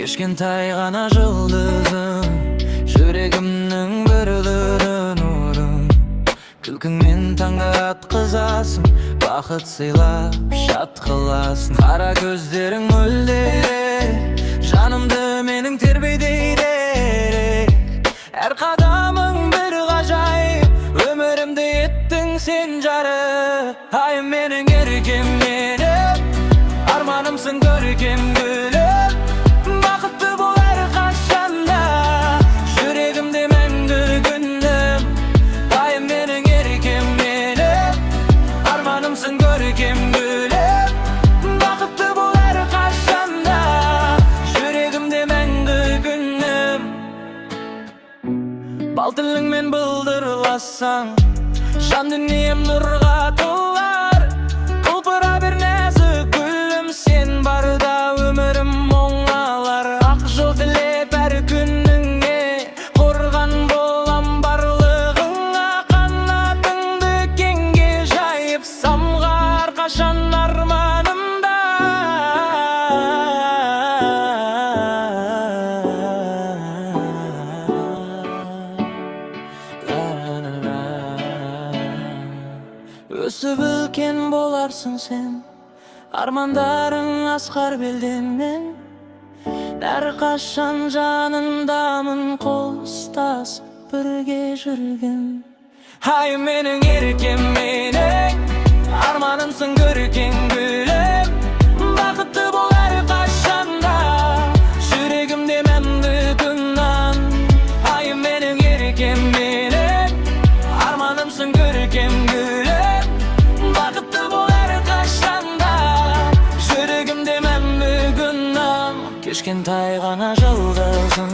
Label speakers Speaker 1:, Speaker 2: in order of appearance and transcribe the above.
Speaker 1: Кечкентай гана жылдызым, жүрегімнің бүрілері нұрым. Күлкіңмен таңды атқызасың, бақыт сыйлап шат қыласың. Қара көздерің мөлдірек, жанымды менің тербейді. Әр қадамың бір ғажайып, өмірімді еттің сен жарық. Айым менің еркем менің, арманымсың көркем гүлім. Бақытты бол әрқашанда, жүрегімде мәңгі күнім. Айым менің еркем менің, арманымсың көркем гүлім. Бақытты бол әрқашанда, жүрегімде мәңгі күнім. Бал тіліңмен бұлдырласаң, жан дүнием нұрға толар. Құлпыра бер нәзік гүлім, сен барда өмірім оңалар. Ақ жол тілеп әр күніңе, қорған болам барлығыңа. Қанатыңды кеңге жайып, самғар қашан арманымда. Өсіп үлкен боларсың сен, армандарың асқар белденмен. Әрқашан жаныңдамын, қол ұстасып бірге жүрген. Айым менің еркем менің, арманымсың көркем гүлім. Бақытты бол әрқашанда, жүрегімде мәңгі күнім. Айым менің еркем менің, арманымсың көркем гүлім. Бақытты бол әрқашанда, жүрегімде мәңгі күнім. Кечкентай ғана жылдызым,